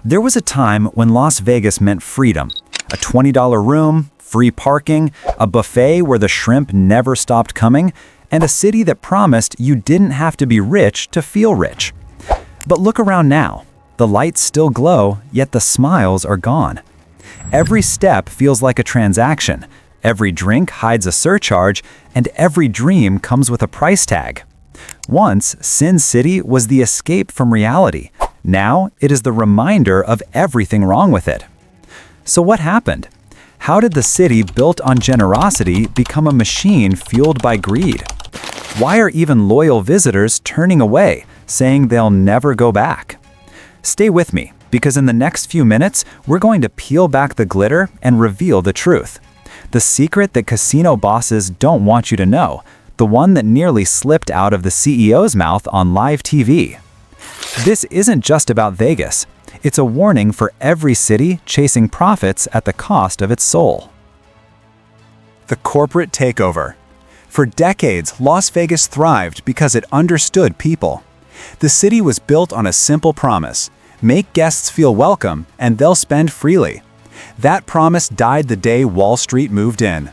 There was a time when Las Vegas meant freedom. A $20 room, free parking, a buffet where the shrimp never stopped coming, and a city that promised you didn't have to be rich to feel rich. But look around now. The lights still glow, yet the smiles are gone. Every step feels like a transaction. Every drink hides a surcharge, and every dream comes with a price tag. Once, Sin City was the escape from reality. Now, it is the reminder of everything wrong with it. So what happened? How did the city built on generosity become a machine fueled by greed? Why are even loyal visitors turning away, saying they'll never go back? Stay with me, because in the next few minutes, we're going to peel back the glitter and reveal the truth. The secret that casino bosses don't want you to know, the one that nearly slipped out of the CEO's mouth on live TV. This isn't just about Vegas. It's a warning for every city chasing profits at the cost of its soul. The corporate takeover. For decades, Las Vegas thrived because it understood people. The city was built on a simple promise: make guests feel welcome and they'll spend freely. That promise died the day Wall Street moved in.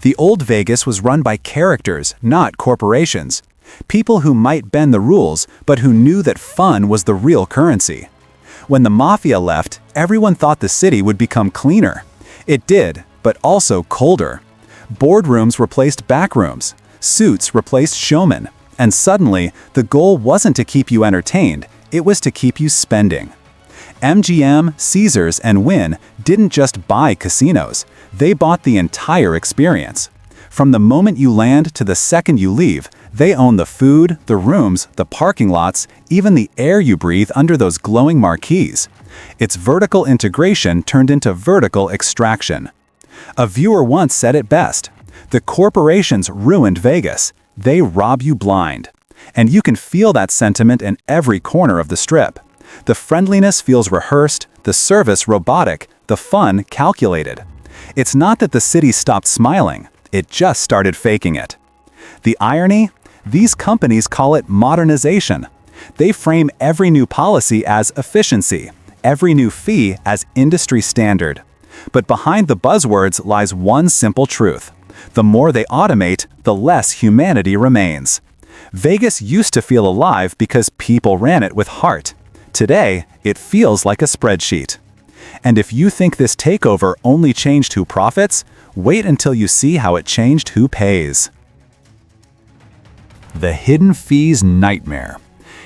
The old Vegas was run by characters, not corporations. People who might bend the rules, but who knew that fun was the real currency. When the mafia left, everyone thought the city would become cleaner. It did, but also colder. Boardrooms replaced backrooms. Suits replaced showmen. And suddenly, the goal wasn't to keep you entertained, it was to keep you spending. MGM, Caesars, and Wynn didn't just buy casinos, they bought the entire experience. From the moment you land to the second you leave, they own the food, the rooms, the parking lots, even the air you breathe under those glowing marquees. It's vertical integration turned into vertical extraction. A viewer once said it best: the corporations ruined Vegas. They rob you blind. And you can feel that sentiment in every corner of the Strip. The friendliness feels rehearsed, the service robotic, the fun calculated. It's not that the city stopped smiling, it just started faking it. The irony? These companies call it modernization. They frame every new policy as efficiency, every new fee as industry standard. But behind the buzzwords lies one simple truth: the more they automate, the less humanity remains. Vegas used to feel alive because people ran it with heart. Today, it feels like a spreadsheet. And if you think this takeover only changed who profits, wait until you see how it changed who pays. The hidden fees nightmare.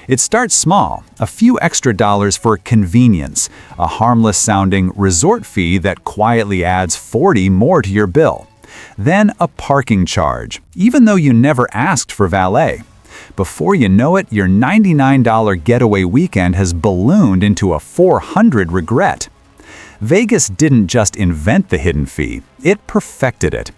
It starts small, a few extra dollars for convenience, a harmless-sounding resort fee that quietly adds $40 more to your bill. Then a parking charge, even though you never asked for valet. Before you know it, your $99 getaway weekend has ballooned into a $400 regret. Vegas didn't just invent the hidden fee, it perfected it.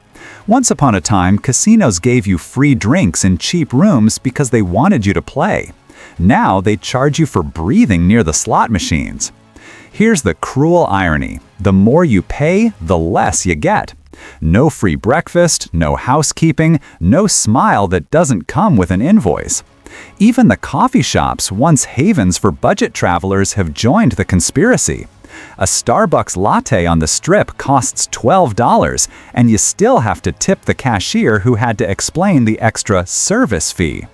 Once upon a time, casinos gave you free drinks in cheap rooms because they wanted you to play. Now they charge you for breathing near the slot machines. Here's the cruel irony: the more you pay, the less you get. No free breakfast, no housekeeping, no smile that doesn't come with an invoice. Even the coffee shops, once havens for budget travelers, have joined the conspiracy. A Starbucks latte on the Strip costs $12, and you still have to tip the cashier who had to explain the extra service fee.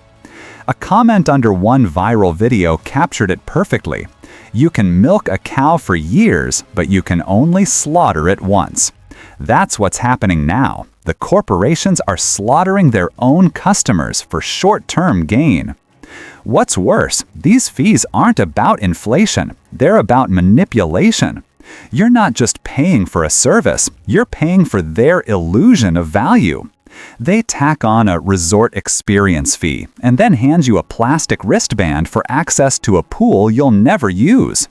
A comment under one viral video captured it perfectly: you can milk a cow for years, but you can only slaughter it once. That's what's happening now. The corporations are slaughtering their own customers for short-term gain. What's worse, these fees aren't about inflation, they're about manipulation. You're not just paying for a service, you're paying for their illusion of value. They tack on a resort experience fee and then hand you a plastic wristband for access to a pool you'll never use.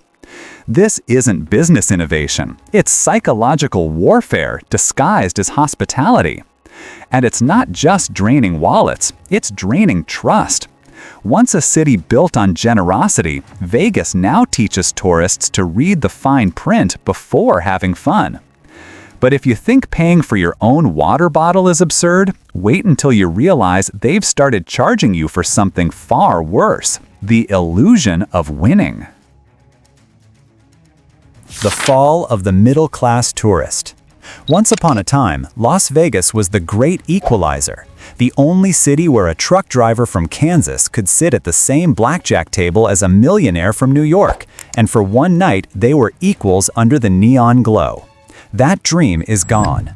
This isn't business innovation, it's psychological warfare disguised as hospitality. And it's not just draining wallets, it's draining trust. Once a city built on generosity, Vegas now teaches tourists to read the fine print before having fun. But if you think paying for your own water bottle is absurd, wait until you realize they've started charging you for something far worse: the illusion of winning. The fall of the middle-class tourist. Once upon a time, Las Vegas was the great equalizer, the only city where a truck driver from Kansas could sit at the same blackjack table as a millionaire from New York, and for one night they were equals under the neon glow. That dream is gone.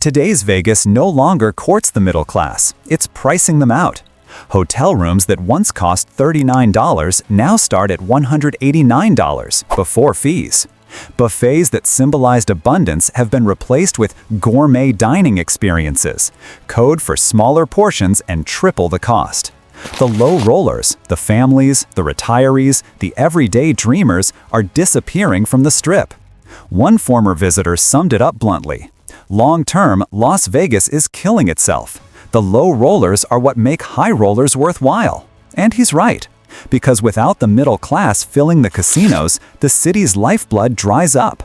Today's Vegas no longer courts the middle class, it's pricing them out. Hotel rooms that once cost $39 now start at $189 before fees. Buffets that symbolized abundance have been replaced with gourmet dining experiences, code for smaller portions and triple the cost. The low rollers, the families, the retirees, the everyday dreamers are disappearing from the Strip. One former visitor summed it up bluntly. Long-term, Las Vegas is killing itself. The low rollers are what make high rollers worthwhile. And he's right. Because without the middle class filling the casinos, the city's lifeblood dries up.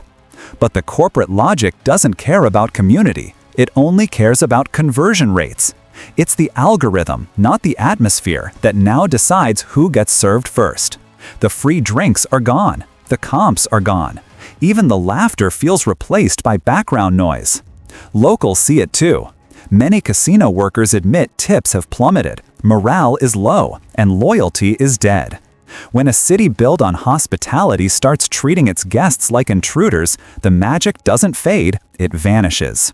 But the corporate logic doesn't care about community. It only cares about conversion rates. It's the algorithm, not the atmosphere, that now decides who gets served first. The free drinks are gone. The comps are gone. Even the laughter feels replaced by background noise. Locals see it too. Many casino workers admit tips have plummeted, morale is low, and loyalty is dead. When a city built on hospitality starts treating its guests like intruders, the magic doesn't fade, it vanishes.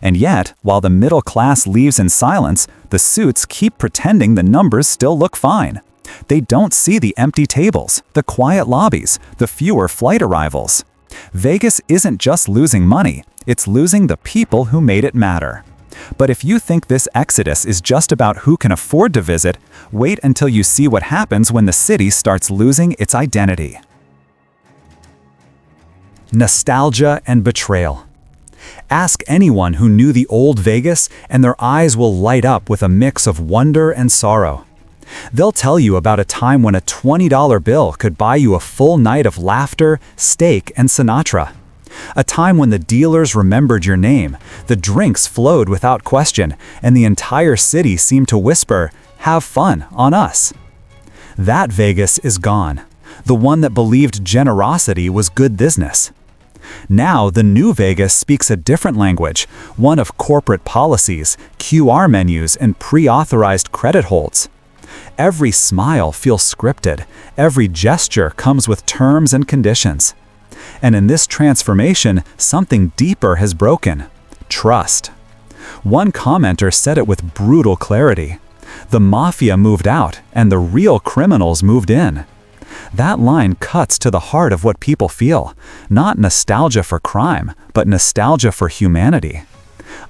And yet, while the middle class leaves in silence, the suits keep pretending the numbers still look fine. They don't see the empty tables, the quiet lobbies, the fewer flight arrivals. Vegas isn't just losing money, it's losing the people who made it matter. But if you think this exodus is just about who can afford to visit, wait until you see what happens when the city starts losing its identity. Nostalgia and betrayal. Ask anyone who knew the old Vegas, and their eyes will light up with a mix of wonder and sorrow. They'll tell you about a time when a $20 bill could buy you a full night of laughter, steak, and Sinatra. A time when the dealers remembered your name, the drinks flowed without question, and the entire city seemed to whisper, "Have fun on us." That Vegas is gone, the one that believed generosity was good business. Now the new Vegas speaks a different language, one of corporate policies, QR menus, and pre-authorized credit holds. Every smile feels scripted, every gesture comes with terms and conditions. And in this transformation, something deeper has broken: trust. One commenter said it with brutal clarity. The mafia moved out, and the real criminals moved in. That line cuts to the heart of what people feel, not nostalgia for crime, but nostalgia for humanity.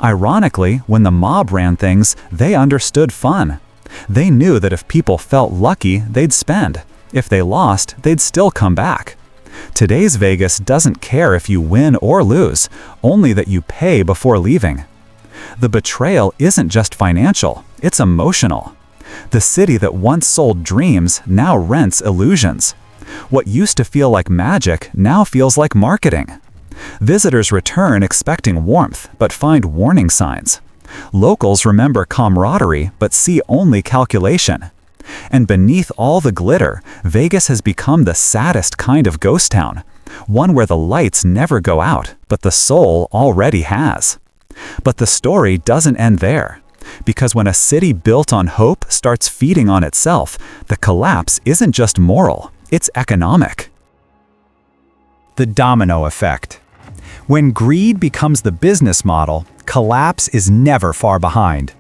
Ironically, when the mob ran things, they understood fun. They knew that if people felt lucky, they'd spend. If they lost, they'd still come back. Today's Vegas doesn't care if you win or lose, only that you pay before leaving. The betrayal isn't just financial, it's emotional. The city that once sold dreams now rents illusions. What used to feel like magic now feels like marketing. Visitors return expecting warmth, but find warning signs. Locals remember camaraderie, but see only calculation. And beneath all the glitter, Vegas has become the saddest kind of ghost town, one where the lights never go out, but the soul already has. But the story doesn't end there. Because when a city built on hope starts feeding on itself, the collapse isn't just moral, it's economic. The domino effect. When greed becomes the business model, collapse is never far behind.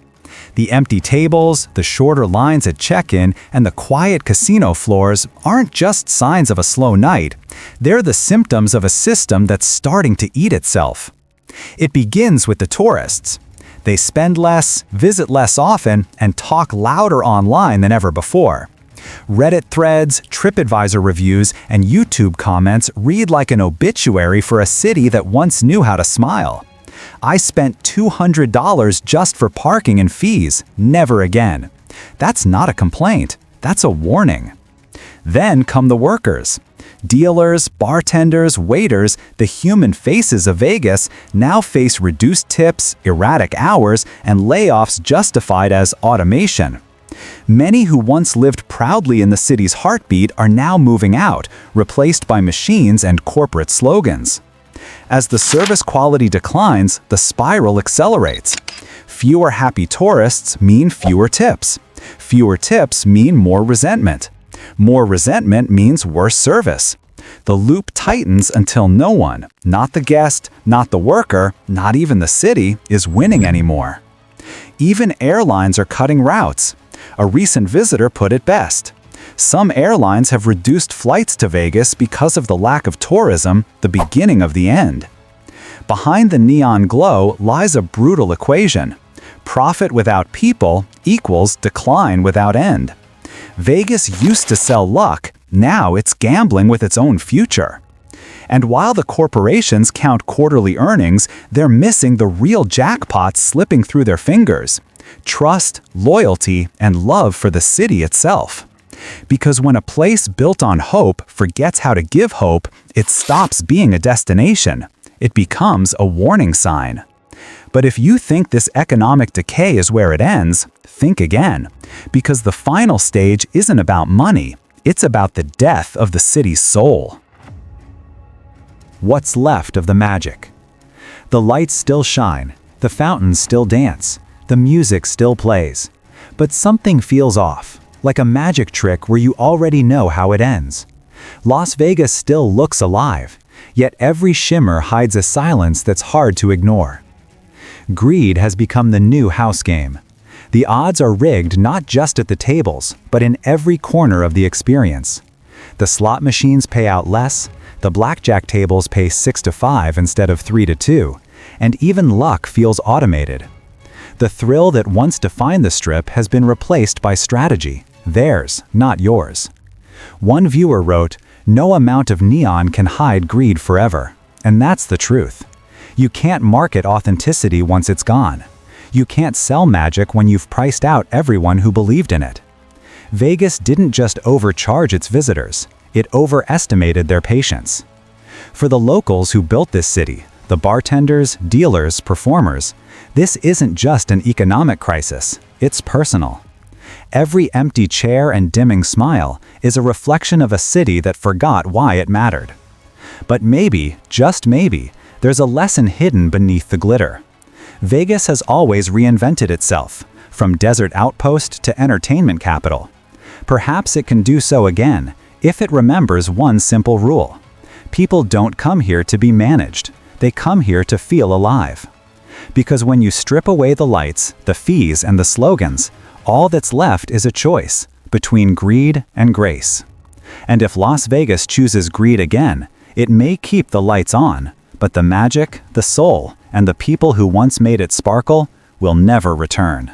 The empty tables, the shorter lines at check-in, and the quiet casino floors aren't just signs of a slow night. They're the symptoms of a system that's starting to eat itself. It begins with the tourists. They spend less, visit less often, and talk louder online than ever before. Reddit threads, TripAdvisor reviews, and YouTube comments read like an obituary for a city that once knew how to smile. I spent $200 just for parking and fees, never again. That's not a complaint, that's a warning. Then come the workers. Dealers, bartenders, waiters, the human faces of Vegas now face reduced tips, erratic hours, and layoffs justified as automation. Many who once lived proudly in the city's heartbeat are now moving out, replaced by machines and corporate slogans. As the service quality declines, the spiral accelerates. Fewer happy tourists mean fewer tips. Fewer tips mean more resentment. More resentment means worse service. The loop tightens until no one, not the guest, not the worker, not even the city, is winning anymore. Even airlines are cutting routes. A recent visitor put it best. Some airlines have reduced flights to Vegas because of the lack of tourism, the beginning of the end. Behind the neon glow lies a brutal equation. Profit without people equals decline without end. Vegas used to sell luck, now it's gambling with its own future. And while the corporations count quarterly earnings, they're missing the real jackpots slipping through their fingers: trust, loyalty, and love for the city itself. Because when a place built on hope forgets how to give hope, it stops being a destination. It becomes a warning sign. But if you think this economic decay is where it ends, think again. Because the final stage isn't about money, it's about the death of the city's soul. What's left of the magic? The lights still shine, the fountains still dance, the music still plays. But something feels off, like a magic trick where you already know how it ends. Las Vegas still looks alive, yet every shimmer hides a silence that's hard to ignore. Greed has become the new house game. The odds are rigged not just at the tables, but in every corner of the experience. The slot machines pay out less, the blackjack tables pay 6 to 5 instead of 3 to 2, and even luck feels automated. The thrill that once defined the Strip has been replaced by strategy, theirs, not yours. One viewer wrote, "No amount of neon can hide greed forever." And that's the truth. You can't market authenticity once it's gone. You can't sell magic when you've priced out everyone who believed in it. Vegas didn't just overcharge its visitors, it overestimated their patience. For the locals who built this city, the bartenders, dealers, performers, this isn't just an economic crisis, it's personal. Every empty chair and dimming smile is a reflection of a city that forgot why it mattered. But maybe, just maybe, there's a lesson hidden beneath the glitter. Vegas has always reinvented itself, from desert outpost to entertainment capital. Perhaps it can do so again, if it remembers one simple rule. People don't come here to be managed, they come here to feel alive. Because when you strip away the lights, the fees, and the slogans, all that's left is a choice between greed and grace. And if Las Vegas chooses greed again, it may keep the lights on, but the magic, the soul, and the people who once made it sparkle will never return.